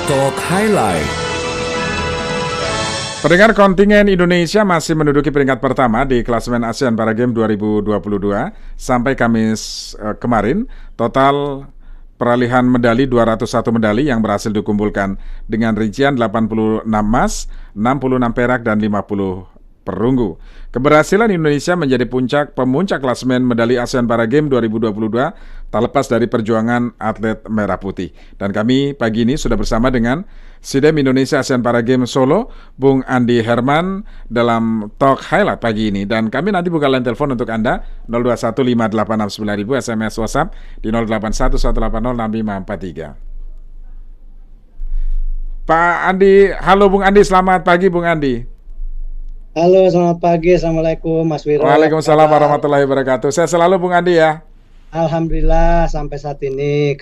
Talk Highlight. Pendengar, kontingen Indonesia masih menduduki peringkat pertama di klasemen ASEAN Para Games 2022. Sampai Kamis kemarin, total peralihan medali 201 medali yang berhasil dikumpulkan dengan rincian 86 emas, 66 perak, dan 50 perunggu. Keberhasilan Indonesia menjadi pemuncak klasemen medali ASEAN Para Games 2022 tak lepas dari perjuangan atlet merah putih. Dan kami pagi ini sudah bersama dengan Sidem Indonesia ASEAN Para Games Solo, Bung Andi Herman, dalam Talk Highlight pagi ini. Dan kami nanti buka line telepon untuk Anda 0215869000, SMS WhatsApp di 0811806543. Pak Andi, halo Bung Andi, selamat pagi Bung Andi. Halo, selamat pagi. Assalamualaikum Mas Wiro. Waalaikumsalam warahmatullahi wabarakatuh. Saya selalu Bung Andi ya. Alhamdulillah sampai saat ini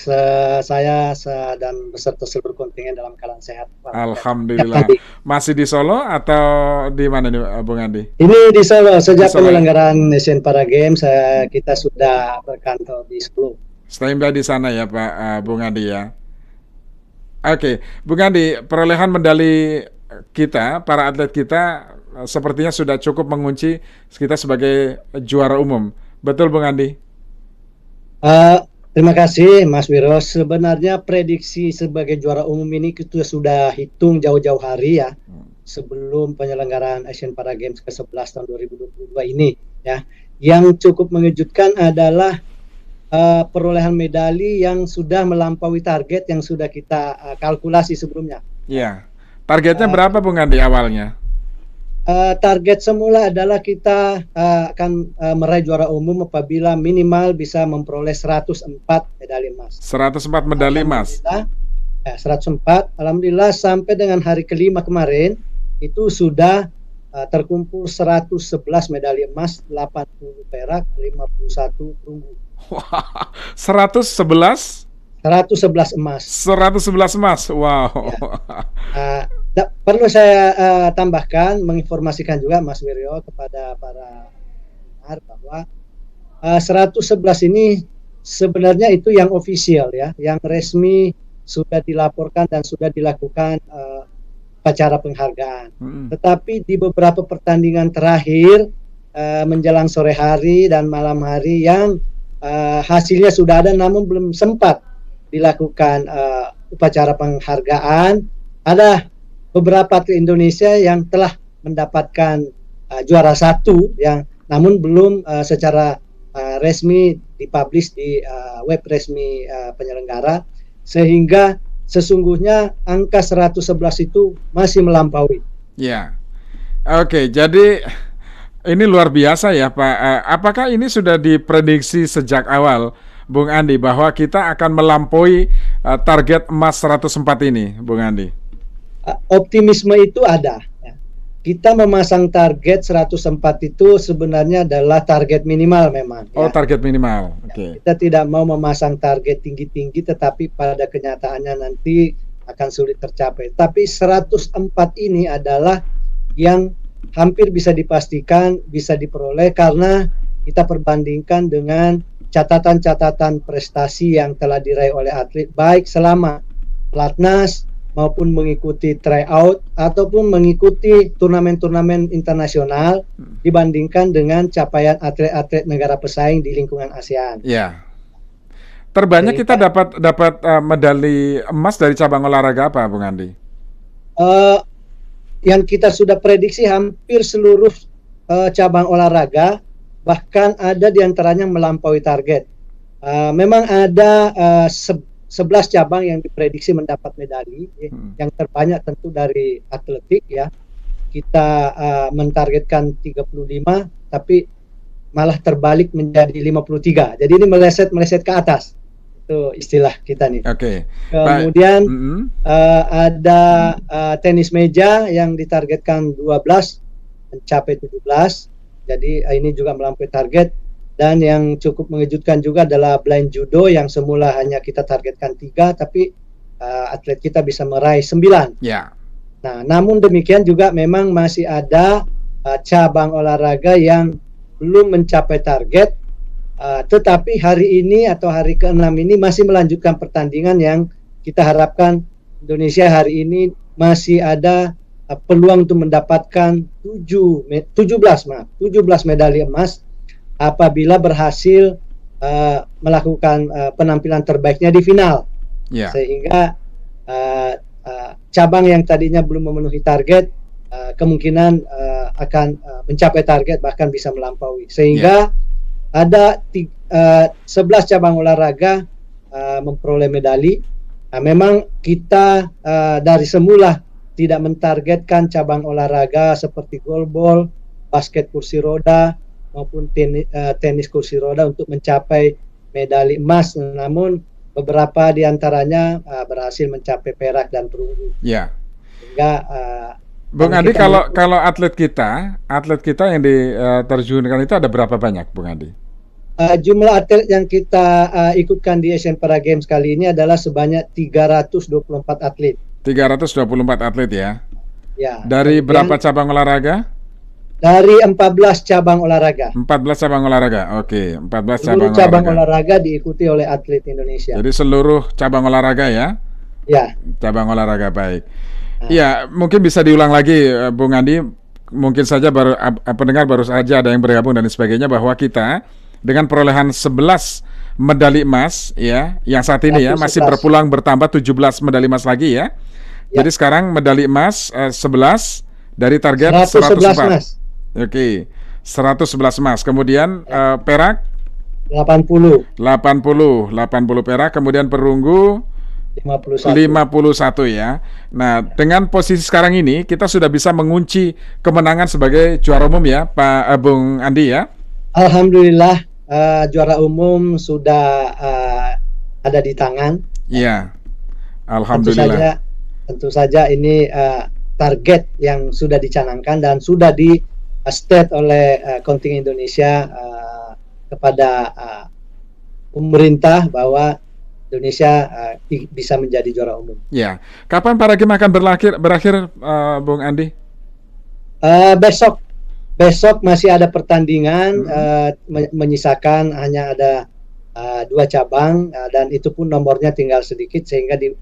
saya dan beserta seluruh kontingen dalam keadaan sehat. Alhamdulillah. Masih di Solo atau di mana nih Bung Andi? Ini di Solo. Sejak penyelenggaraan Asian Para Games kita sudah berkantor di Solo. Standby di sana ya Pak Bung Andi ya. Oke, Bung Andi, perolehan medali kita, para atlet kita sepertinya sudah cukup mengunci kita sebagai juara umum. Betul Bung Andi? Terima kasih Mas Wiro. Sebenarnya prediksi sebagai juara umum ini kita sudah hitung jauh-jauh hari ya, sebelum penyelenggaraan Asian Para Games ke-11 tahun 2022 ini ya. Yang cukup mengejutkan adalah perolehan medali yang sudah melampaui target yang sudah kita kalkulasi sebelumnya. Iya. Targetnya berapa Bung Andi awalnya? Target semula adalah kita akan meraih juara umum apabila minimal bisa memperoleh 104 medali emas. 104 medali emas. 104. Alhamdulillah sampai dengan hari kelima kemarin itu sudah terkumpul 111 medali emas, 80 perak, 51 perunggu. Wah, 111 emas. 111 emas. Wow. Ya. Perlu saya tambahkan, menginformasikan juga Mas Wiryo kepada para pendengar bahwa 111 ini sebenarnya itu yang ofisial ya, yang resmi sudah dilaporkan dan sudah dilakukan upacara penghargaan. Tetapi di beberapa pertandingan terakhir menjelang sore hari dan malam hari yang hasilnya sudah ada namun belum sempat dilakukan upacara penghargaan, ada beberapa atlet Indonesia yang telah mendapatkan juara satu yang namun belum secara resmi dipublish di web resmi penyelenggara, sehingga sesungguhnya angka 111 itu masih melampaui. Ya. Oke, jadi ini luar biasa ya Pak. Apakah ini sudah diprediksi sejak awal Bung Andi bahwa kita akan melampaui target emas 104 ini Bung Andi? Optimisme itu ada ya. Kita memasang target 104 itu sebenarnya adalah target minimal memang ya. Target minimal. Oke. Kita tidak mau memasang target tinggi-tinggi tetapi pada kenyataannya nanti akan sulit tercapai. Tapi 104 ini adalah yang hampir bisa dipastikan bisa diperoleh karena kita perbandingkan dengan catatan-catatan prestasi yang telah diraih oleh atlet baik selama pelatnas maupun mengikuti tryout ataupun mengikuti turnamen-turnamen internasional dibandingkan dengan capaian atlet-atlet negara pesaing di lingkungan ASEAN. Ya. Terbanyak kita dapat medali emas dari cabang olahraga apa, Bung Andi? Yang kita sudah prediksi hampir seluruh cabang olahraga, bahkan ada diantaranya melampaui target. Memang ada 11 cabang yang diprediksi mendapat medali. Yang terbanyak tentu dari atletik ya. Kita mentargetkan 35, tapi malah terbalik menjadi 53. Jadi ini meleset ke atas. Itu istilah kita nih. Oke. Kemudian ada tenis meja yang ditargetkan 12 mencapai 17. Jadi ini juga melampaui target. Dan yang cukup mengejutkan juga adalah blind judo yang semula hanya kita targetkan 3, tapi atlet kita bisa meraih 9. Ya. Nah, namun demikian juga memang masih ada cabang olahraga yang belum mencapai target, tetapi hari ini atau hari ke-6 ini masih melanjutkan pertandingan yang kita harapkan Indonesia hari ini masih ada peluang untuk mendapatkan 17 medali emas apabila berhasil melakukan penampilan terbaiknya di final. Sehingga cabang yang tadinya belum memenuhi target kemungkinan akan mencapai target, bahkan bisa melampaui. Sehingga ada 11 cabang olahraga memperoleh medali. Memang kita dari semula tidak mentargetkan cabang olahraga seperti goalball, basket kursi roda, maupun tenis kursi roda untuk mencapai medali emas. Namun beberapa diantaranya berhasil mencapai perak dan perunggu. Sehingga Bung Andi, kalau atlet kita yang diterjunkan itu ada berapa banyak, Bung Andi? Jumlah atlet yang kita ikutkan di Asian Para Games kali ini adalah sebanyak 324 atlet. 324 atlet ya? Ya. Dari berapa cabang olahraga? Dari 14 cabang olahraga. 14 cabang olahraga, oke. 14 cabang olahraga diikuti oleh atlet Indonesia. Jadi seluruh cabang olahraga ya? Ya. Cabang olahraga, baik. Ya, mungkin bisa diulang lagi, Bung Andi. Mungkin saja pendengar baru saja ada yang bergabung dan sebagainya, bahwa kita dengan perolehan 11 medali emas ya, yang saat ini ya masih berpulang bertambah 17 medali emas lagi ya. Jadi sekarang medali emas 11 dari target 104. Oke, 111 emas. Kemudian perak 80 perak, kemudian perunggu 51 ya. Nah, dengan posisi sekarang ini kita sudah bisa mengunci kemenangan sebagai juara umum ya, Pak Bung Andi ya. Alhamdulillah, juara umum sudah ada di tangan. Iya. Alhamdulillah. Tentu saja ini target yang sudah dicanangkan dan sudah di state oleh kontingen Indonesia kepada pemerintah bahwa Indonesia bisa menjadi juara umum. Ya, kapan para game akan berakhir, Bung Andi? Besok masih ada pertandingan, menyisakan hanya ada 2 cabang dan itu pun nomornya tinggal sedikit sehingga di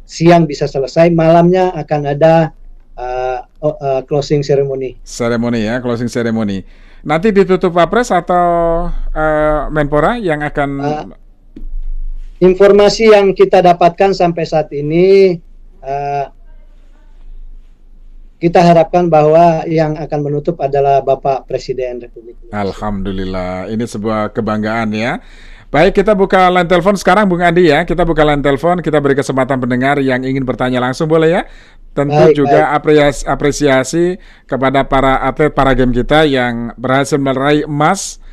siang bisa selesai. Malamnya akan ada closing ceremony. Closing ceremony. Nanti ditutup Wapres atau Menpora yang akan informasi yang kita dapatkan sampai saat ini, kita harapkan bahwa yang akan menutup adalah Bapak Presiden Republik Indonesia. Alhamdulillah, ini sebuah kebanggaan ya. Baik, kita buka line telepon sekarang, Bung Andi ya. Kita buka line telepon, kita beri kesempatan pendengar yang ingin bertanya langsung, boleh ya. Tentu juga apresiasi kepada para atlet para game kita yang berhasil meraih emas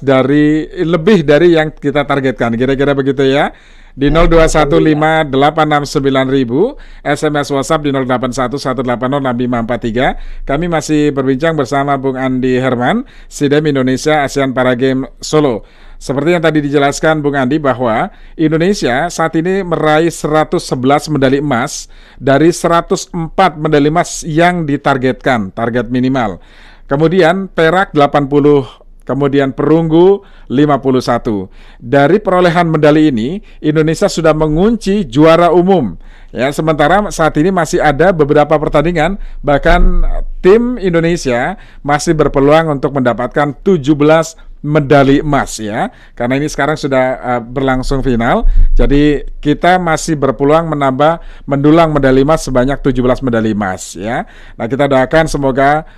dari lebih dari yang kita targetkan, kira-kira begitu ya. Di 0215869000, SMS WhatsApp di 0811806543. Kami masih berbincang bersama Bung Andi Herman, Sidem Indonesia Asian Para Games Solo. Seperti yang tadi dijelaskan Bung Andi bahwa Indonesia saat ini meraih 111 medali emas dari 104 medali emas yang ditargetkan, target minimal. Kemudian perak 80, kemudian perunggu 51. Dari perolehan medali ini, Indonesia sudah mengunci juara umum. Ya, sementara saat ini masih ada beberapa pertandingan, bahkan tim Indonesia masih berpeluang untuk mendapatkan 17 medali emas ya, karena ini sekarang sudah berlangsung final. Jadi kita masih berpeluang mendulang medali emas sebanyak 17 medali emas ya. Nah, kita doakan semoga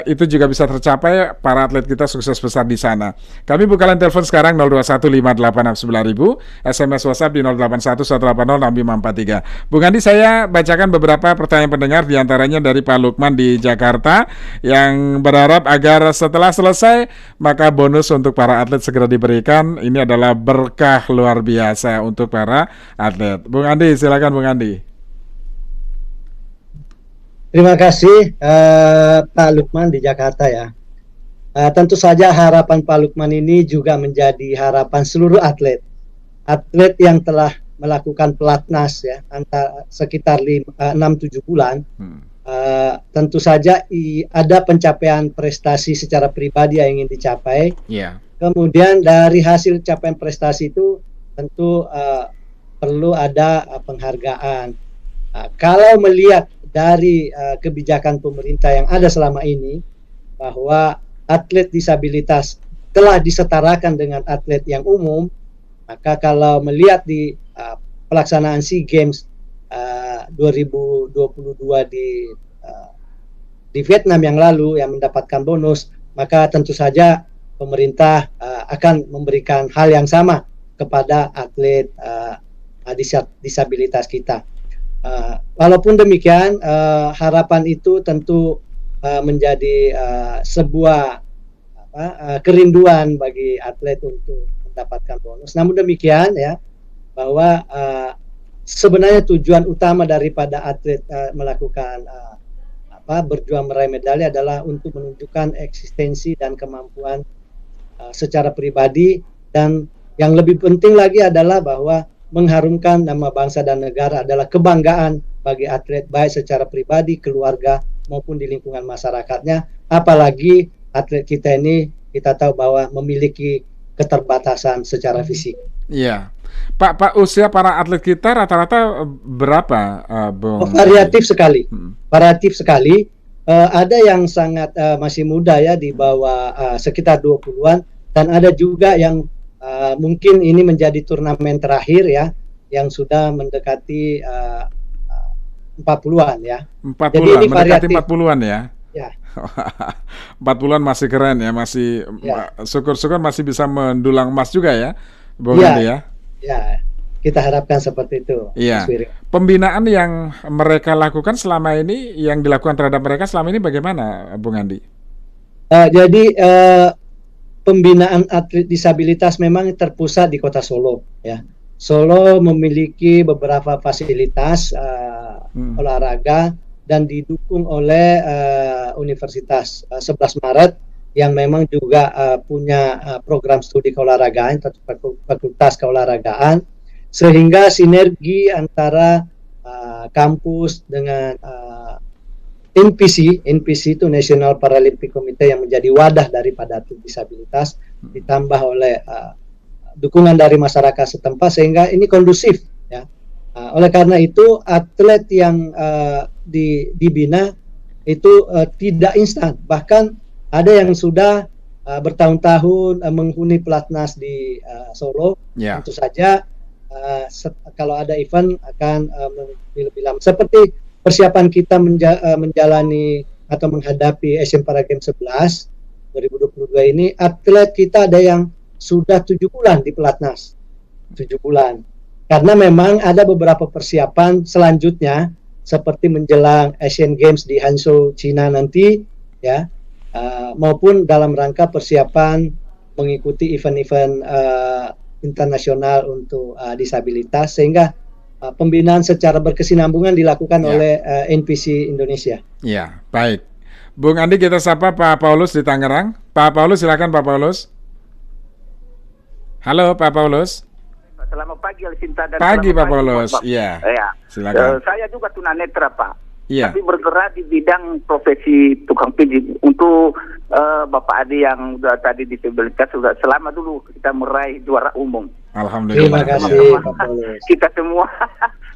itu juga bisa tercapai, para atlet kita sukses besar di sana. Kami buka line telepon sekarang 0215869000, SMS WhatsApp di 0811806543. Bung Andi, saya bacakan beberapa pertanyaan pendengar, diantaranya dari Pak Lukman di Jakarta yang berharap agar setelah selesai maka bonus untuk para atlet segera diberikan. Ini adalah berkah luar biasa untuk para atlet. Bung Andi, silakan Bung Andi. Terima kasih Pak Lukman di Jakarta ya. Tentu saja harapan Pak Lukman ini juga menjadi harapan seluruh atlet yang telah melakukan pelatnas ya, antara sekitar 6-7 bulan. Tentu saja ada pencapaian prestasi secara pribadi yang ingin dicapai. Kemudian dari hasil capaian prestasi itu tentu perlu ada penghargaan. Kalau melihat dari kebijakan pemerintah yang ada selama ini, bahwa atlet disabilitas telah disetarakan dengan atlet yang umum, maka kalau melihat di pelaksanaan SEA Games 2022 di Vietnam yang lalu yang mendapatkan bonus, maka tentu saja pemerintah akan memberikan hal yang sama kepada atlet disabilitas kita. Walaupun demikian, harapan itu tentu menjadi sebuah kerinduan bagi atlet untuk mendapatkan bonus. Namun demikian ya, bahwa sebenarnya tujuan utama daripada atlet melakukan berjuang meraih medali adalah untuk menunjukkan eksistensi dan kemampuan secara pribadi, dan yang lebih penting lagi adalah bahwa mengharumkan nama bangsa dan negara adalah kebanggaan bagi atlet, baik secara pribadi, keluarga maupun di lingkungan masyarakatnya. Apalagi atlet kita ini kita tahu bahwa memiliki keterbatasan secara fisik. Iya, Pak, usia para atlet kita rata-rata berapa, Bung? Variatif sekali, variatif sekali. Ada yang sangat masih muda ya, di bawah sekitar 20-an, dan ada juga yang mungkin ini menjadi turnamen terakhir ya, yang sudah mendekati 40-an ya. 40-an, jadi ini mendekati variatif. 40-an ya. Ya. 40-an masih keren ya, masih syukur-syukur masih bisa mendulang emas juga ya, Bung Andi ya. Ya, kita harapkan seperti itu. Iya. Pembinaan yang mereka lakukan selama ini, yang dilakukan terhadap mereka selama ini bagaimana, Bung Andi? Jadi pembinaan atlet disabilitas memang terpusat di Kota Solo ya. Solo memiliki beberapa fasilitas olahraga dan didukung oleh Universitas 11 Maret yang memang juga punya program studi keolahragaan, fakultas keolahragaan, sehingga sinergi antara kampus dengan NPC itu National Paralympic Committee yang menjadi wadah daripada atlet disabilitas, ditambah oleh dukungan dari masyarakat setempat, sehingga ini kondusif ya. Oleh karena itu atlet yang dibina itu tidak instan, bahkan ada yang sudah bertahun-tahun menghuni pelatnas di Solo. Tentu saja kalau ada event akan lebih lama. Seperti persiapan kita menjalani atau menghadapi Asian Para Games 11 2022 ini, atlet kita ada yang sudah 7 bulan di pelatnas, 7 bulan. Karena memang ada beberapa persiapan selanjutnya, seperti menjelang Asian Games di Hangzhou, Cina nanti, ya, maupun dalam rangka persiapan mengikuti event-event internasional untuk disabilitas, sehingga pembinaan secara berkesinambungan dilakukan oleh NPC Indonesia. Ya, baik. Bung Andi, kita sapa Pak Paulus di Tangerang. Pak Paulus, silakan Pak Paulus. Halo Pak Paulus. Selamat pagi Alsinta dan pagi Pak Paulus. Iya. Silakan. Saya juga tunanetra Pak. Iya. Tapi bergerak di bidang profesi tukang pijit. Untuk Bapak Adi yang sudah tadi disabilitas, sudah selama dulu kita meraih juara umum. Alhamdulillah. Terima kasih Pak Paulus. Kita semua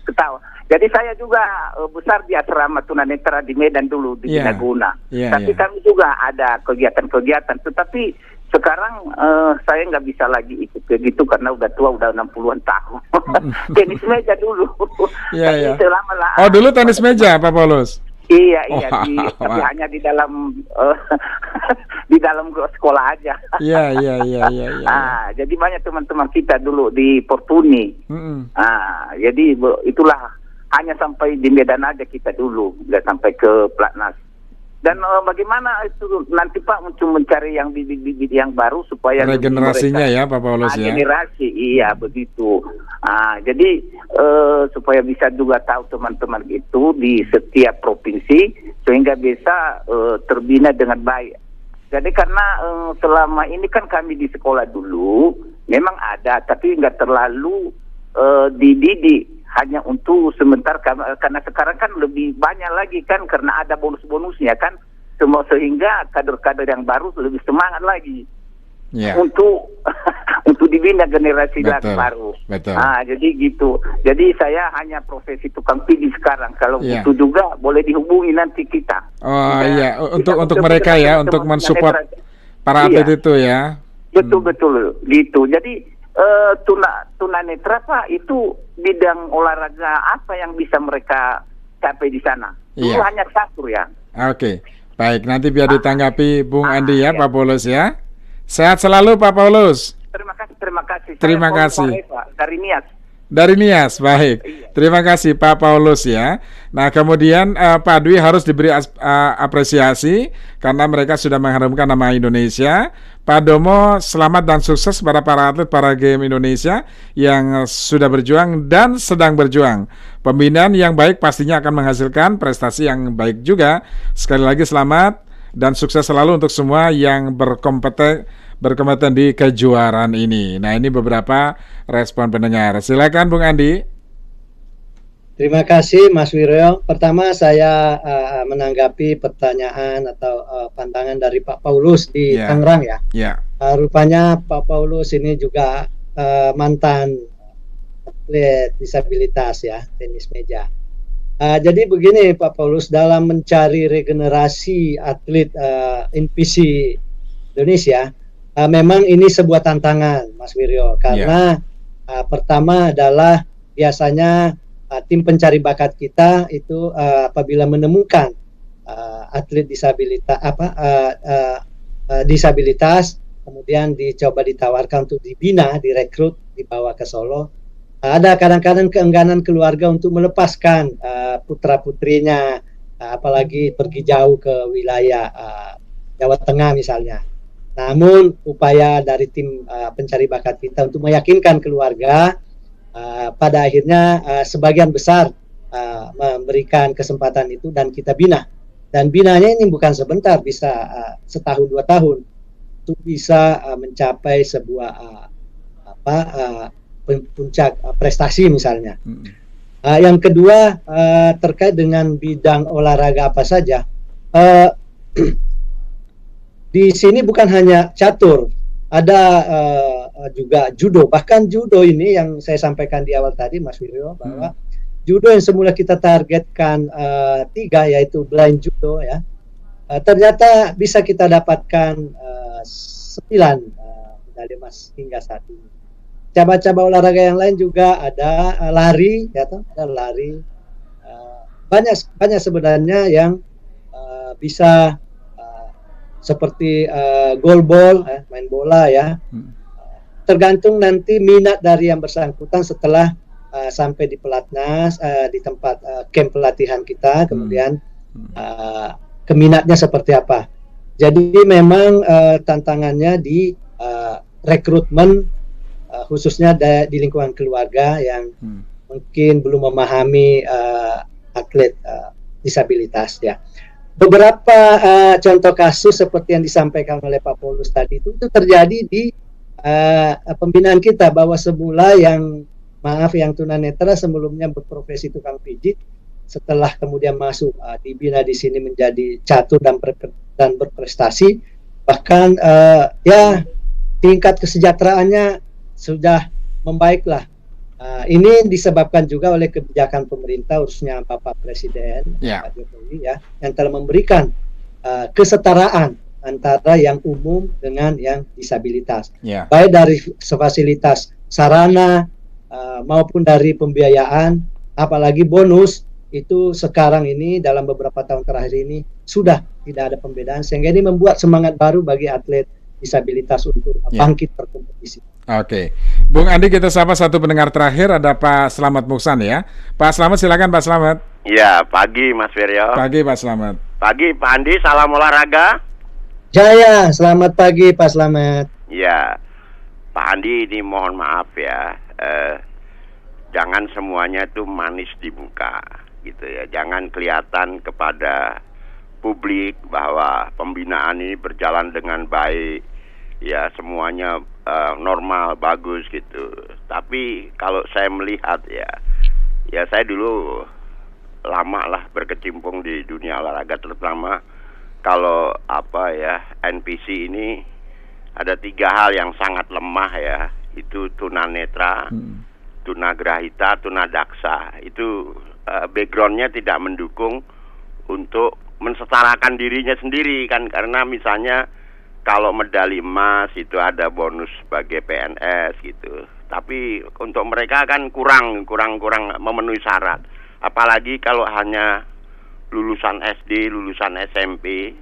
ketawa. Jadi saya juga besar di asrama tunanetra di Medan dulu di Binaguna. Tapi kami juga ada kegiatan-kegiatan. Tetapi sekarang saya nggak bisa lagi ikut begitu karena udah tua, udah 60-an tahun. Tenis meja dulu. Iya. Selama Oh, dulu tenis meja Pak Paulus. Iya, tapi hanya di dalam di dalam sekolah aja. Iya. Jadi banyak teman-teman kita dulu di Fortuny. Jadi itulah, hanya sampai di Medan aja kita dulu, nggak sampai ke Platnas. Dan bagaimana itu nanti Pak untuk mencari yang bibit-bibit yang baru supaya regenerasinya mereka, ya Pak Paulus ya. Generasi, iya begitu. Jadi supaya bisa juga tahu teman-teman itu di setiap provinsi sehingga bisa terbina dengan baik. Jadi karena selama ini kan kami di sekolah dulu memang ada, tapi nggak terlalu dididik, hanya untuk sebentar, karena sekarang kan lebih banyak lagi kan karena ada bonus-bonusnya kan, sehingga kader-kader yang baru lebih semangat lagi. Ya. untuk untuk dibina generasi Betul, baru. betul. Jadi gitu. Jadi saya hanya profesi tukang pijit sekarang. Kalau Iya. butuh juga boleh dihubungi nanti kita. Oh Kita- iya, kita untuk betul-betul mereka ya, ketemu untuk teman-teman mensupport netra. para Iya. atlet itu ya. Betul gitu. Jadi tunanetra Pak, itu bidang olahraga apa yang bisa mereka capai di sana? Dulu Iya. hanya catur ya. Oke, baik. Nanti biar ditanggapi Bung Andi ya, iya. Pak Paulus ya. Sehat selalu Pak Paulus. Terima kasih. Terima Saya kasih. Paulus Pak, dari Nias. Dari Nias, baik. Iya. Terima kasih Pak Paulus ya. Nah kemudian Pak Dwi harus diberi apresiasi karena mereka sudah mengharumkan nama Indonesia. Pak Domo, selamat dan sukses pada para atlet para game Indonesia yang sudah berjuang dan sedang berjuang. Pembinaan yang baik pastinya akan menghasilkan prestasi yang baik juga. Sekali lagi selamat dan sukses selalu untuk semua yang berkompeten di kejuaraan ini. Nah, ini beberapa respon pendengar. Silakan Bung Andi. Terima kasih Mas Wiryo. Pertama saya menanggapi pertanyaan atau pandangan dari Pak Paulus di Ya. Tangerang ya. Ya, Rupanya Pak Paulus ini juga mantan atlet disabilitas ya, tenis meja. Jadi begini Pak Paulus, dalam mencari regenerasi atlet NPC Indonesia, memang ini sebuah tantangan Mas Wiryo, karena pertama adalah biasanya tim pencari bakat kita itu apabila menemukan atlet disabilitas, kemudian dicoba ditawarkan untuk dibina, direkrut, dibawa ke Solo. Ada kadang-kadang keengganan keluarga untuk melepaskan putra-putrinya, apalagi pergi jauh ke wilayah Jawa Tengah misalnya. Namun upaya dari tim pencari bakat kita untuk meyakinkan keluarga, pada akhirnya sebagian besar memberikan kesempatan itu dan kita bina. Dan binanya ini bukan sebentar, bisa setahun 2 tahun untuk bisa mencapai sebuah puncak prestasi misalnya. Yang kedua terkait dengan bidang olahraga apa saja. Di sini bukan hanya catur, ada juga judo. Bahkan judo ini yang saya sampaikan di awal tadi Mas Wiryo, bahwa judo yang semula kita targetkan 3, yaitu blind judo ya, ternyata bisa kita dapatkan 9 medali emas hingga saat ini. Cabang-cabang olahraga yang lain juga ada lari, ya toh, ada lari. Banyak sebenarnya yang bisa seperti goalball, main bola ya. Tergantung nanti minat dari yang bersangkutan setelah sampai di pelatnas, di tempat camp pelatihan kita, kemudian keminatnya seperti apa. Jadi memang tantangannya di rekrutmen, khususnya di lingkungan keluarga yang mungkin belum memahami atlet disabilitas ya. Beberapa contoh kasus seperti yang disampaikan oleh Pak Paulus tadi itu terjadi di pembinaan kita, bahwa semula yang tunanetra sebelumnya berprofesi tukang pijit, setelah kemudian masuk dibina di sini menjadi catur dan berprestasi, bahkan ya tingkat kesejahteraannya sudah membaiklah. Ini disebabkan juga oleh kebijakan pemerintah, khususnya Bapak Presiden Pak Jokowi ya, yang telah memberikan kesetaraan antara yang umum dengan yang disabilitas, baik dari fasilitas sarana maupun dari pembiayaan, apalagi bonus itu sekarang ini dalam beberapa tahun terakhir ini sudah tidak ada pembedaan, sehingga ini membuat semangat baru bagi atlet disabilitas untuk bangkit berkompetisi. Oke, Bung Andi, kita sapa satu pendengar terakhir, ada Pak Slamet Muksan ya. Pak Slamet, silakan Pak Slamet. Ya, pagi Mas Wiryo. Pagi Pak Slamet. Pagi Pak Andi, salam olahraga. Jaya, selamat pagi Pak Slamet. Ya, Pak Andi ini mohon maaf ya, jangan semuanya itu manis di muka gitu ya. Jangan kelihatan kepada publik bahwa pembinaan ini berjalan dengan baik, ya semuanya normal, bagus gitu. Tapi kalau saya melihat ya saya dulu lama lah berkecimpung di dunia olahraga, terutama kalau NPC ini ada 3 hal yang sangat lemah ya, itu tunanetra, tunagrahita, tunadaksa. Itu backgroundnya tidak mendukung untuk mensetarakan dirinya sendiri kan, karena misalnya kalau medali emas itu ada bonus sebagai PNS gitu, tapi untuk mereka kan kurang memenuhi syarat, apalagi kalau hanya lulusan SD, lulusan SMP.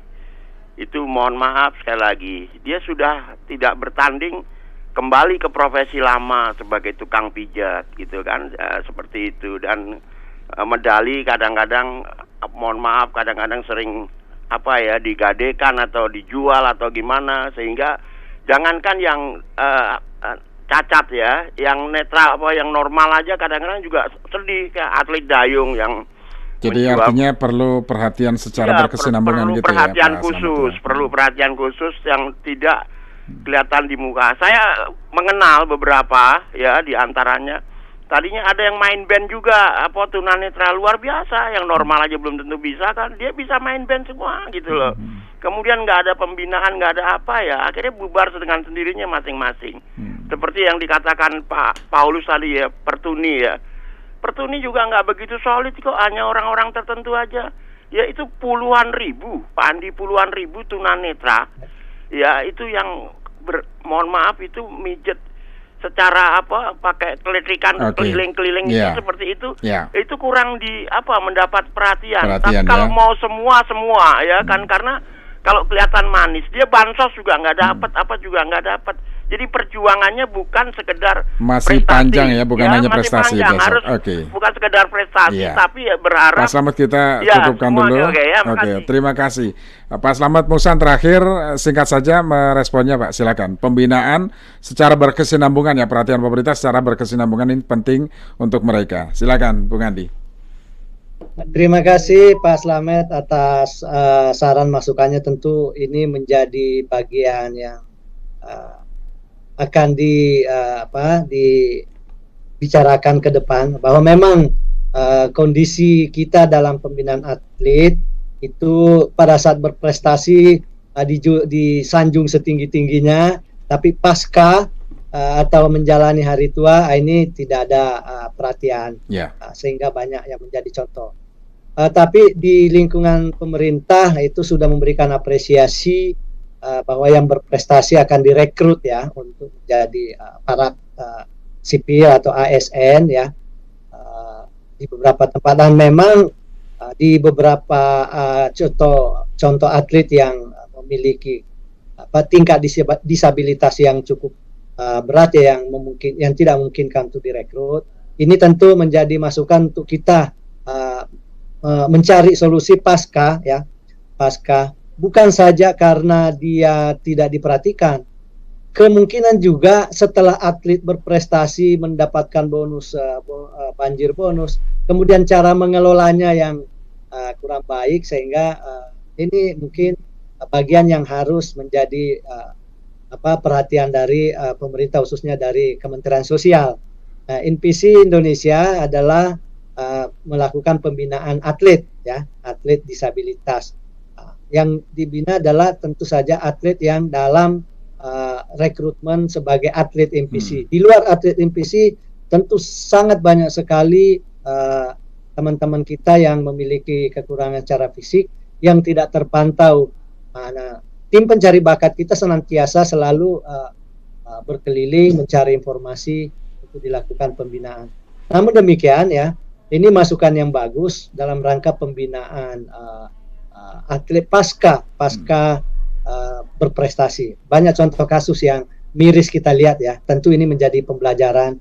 Itu mohon maaf sekali lagi, dia sudah tidak bertanding kembali ke profesi lama sebagai tukang pijat gitu kan, seperti itu. Dan medali kadang-kadang mohon maaf kadang-kadang sering digadekan atau dijual atau gimana, sehingga jangankan yang cacat ya, yang netral yang normal aja kadang-kadang juga sedih, kayak atlet dayung yang jadi artinya perlu perhatian secara berkesinambungan gitu perhatian ya, khusus, perlu perhatian khusus yang tidak kelihatan di muka. Saya mengenal beberapa ya, di antaranya tadinya ada yang main band juga, tunanetra luar biasa, yang normal aja belum tentu bisa kan, dia bisa main band semua gitu loh. Kemudian nggak ada pembinaan, nggak ada apa ya, akhirnya bubar dengan sendirinya masing-masing. Seperti yang dikatakan Pak Paulus tadi ya, Pertuni ya. Pertuni juga nggak begitu solid kok, hanya orang-orang tertentu aja. Ya itu puluhan ribu, Pak Andi, puluhan ribu tunanetra. Ya itu yang mohon maaf itu mijet secara pakai kelistrikan keliling-keliling seperti itu. Itu kurang mendapat perhatian. Tapi kalau mau semua ya kan, karena kalau kelihatan manis, dia bansos juga nggak dapat, apa juga nggak dapat. Jadi perjuangannya bukan sekedar masih prestasi, panjang ya, bukan hanya prestasi. Harus bukan sekedar prestasi, tapi ya berharap. Pak Slamet, kita cukupkan dulu. Oke, terima kasih. Pak Slamet Musan, terakhir singkat saja meresponnya Pak, silakan. Pembinaan secara berkesinambungan ya, perhatian pemerintah secara berkesinambungan ini penting untuk mereka. Silakan, Bung Andi. Terima kasih Pak Slamet atas saran masukannya. Tentu ini menjadi bagian yang akan dibicarakan ke depan, bahwa memang kondisi kita dalam pembinaan atlet itu pada saat berprestasi disanjung setinggi-tingginya, tapi pasca atau menjalani hari tua ini tidak ada perhatian, sehingga banyak yang menjadi contoh. Tapi di lingkungan pemerintah itu sudah memberikan apresiasi bahwa yang berprestasi akan direkrut ya untuk menjadi aparat sipil atau ASN ya, di beberapa tempat. Dan memang di beberapa contoh atlet yang memiliki tingkat disabilitas yang cukup berat ya, yang tidak memungkinkan untuk direkrut, ini tentu menjadi masukan untuk kita mencari solusi pasca, bukan saja karena dia tidak diperhatikan, kemungkinan juga setelah atlet berprestasi mendapatkan bonus, banjir bonus, kemudian cara mengelolanya yang kurang baik, sehingga ini mungkin bagian yang harus menjadi perhatian dari pemerintah, khususnya dari Kementerian Sosial. NPC Indonesia adalah melakukan pembinaan atlet ya, atlet disabilitas. Yang dibina adalah tentu saja atlet yang dalam rekrutmen sebagai atlet NPC. Di luar atlet NPC tentu sangat banyak sekali teman-teman kita yang memiliki kekurangan secara fisik yang tidak terpantau. Tim pencari bakat kita senantiasa selalu berkeliling mencari informasi untuk dilakukan pembinaan. Namun demikian ya, ini masukan yang bagus dalam rangka pembinaan atlet pasca berprestasi. Banyak contoh kasus yang miris kita lihat ya. Tentu ini menjadi pembelajaran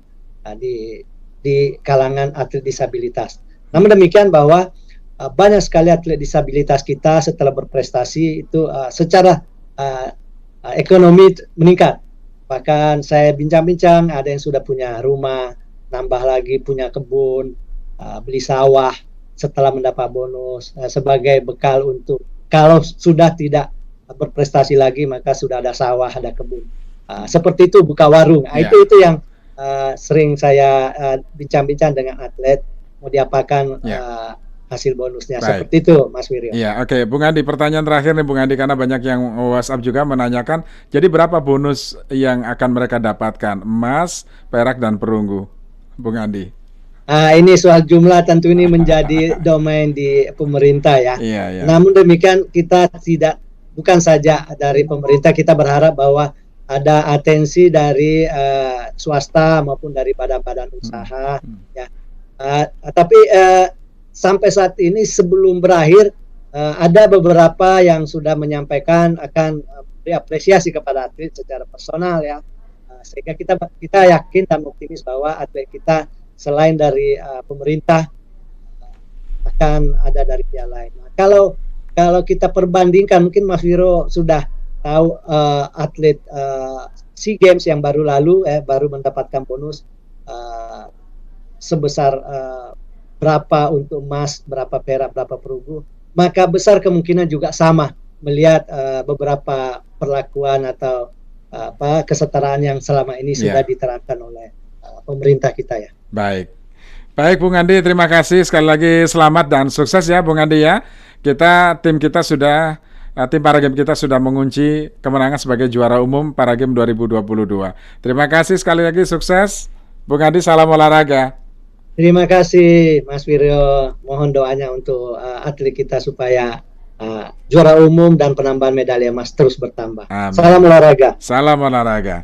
di kalangan atlet disabilitas. Namun demikian bahwa banyak sekali atlet disabilitas kita setelah berprestasi itu secara ekonomi meningkat. Bahkan saya bincang-bincang, ada yang sudah punya rumah, nambah lagi punya kebun, beli sawah setelah mendapat bonus sebagai bekal untuk kalau sudah tidak berprestasi lagi, maka sudah ada sawah, ada kebun. Seperti itu, buka warung. Itu yang sering saya bincang-bincang dengan atlet, mau diapakan hasil bonusnya. Baik. Seperti itu, Mas Wiryo. Iya, oke. Bung Andi, pertanyaan terakhir nih Bung Andi, karena banyak yang WhatsApp juga menanyakan, jadi berapa bonus yang akan mereka dapatkan? Emas, perak, dan perunggu, Bung Andi. Ini soal jumlah tentu ini menjadi domain di pemerintah ya. Iya, iya. Namun demikian kita bukan saja dari pemerintah, kita berharap bahwa ada atensi dari swasta maupun dari badan-badan usaha. Ya. Tapi sampai saat ini sebelum berakhir ada beberapa yang sudah menyampaikan akan beri apresiasi kepada atlet secara personal ya. Sehingga kita yakin dan optimis bahwa atlet kita selain dari pemerintah akan ada dari pihak lain. Nah, kalau kita perbandingkan, mungkin Mas Wiro sudah tahu atlet SEA Games yang baru lalu baru mendapatkan bonus sebesar berapa untuk emas, berapa perak, berapa perunggu, maka besar kemungkinan juga sama melihat beberapa perlakuan atau kesetaraan yang selama ini sudah diterapkan oleh pemerintah kita ya. Baik. Baik Bung Andi, terima kasih sekali lagi, selamat dan sukses ya Bung Andi ya. Tim Paragame kita sudah mengunci kemenangan sebagai juara umum Paragame 2022. Terima kasih sekali lagi, sukses. Bung Andi, salam olahraga. Terima kasih Mas Wiryo. Mohon doanya untuk atlet kita supaya juara umum dan penambahan medali emas terus bertambah. Amin. Salam olahraga. Salam olahraga.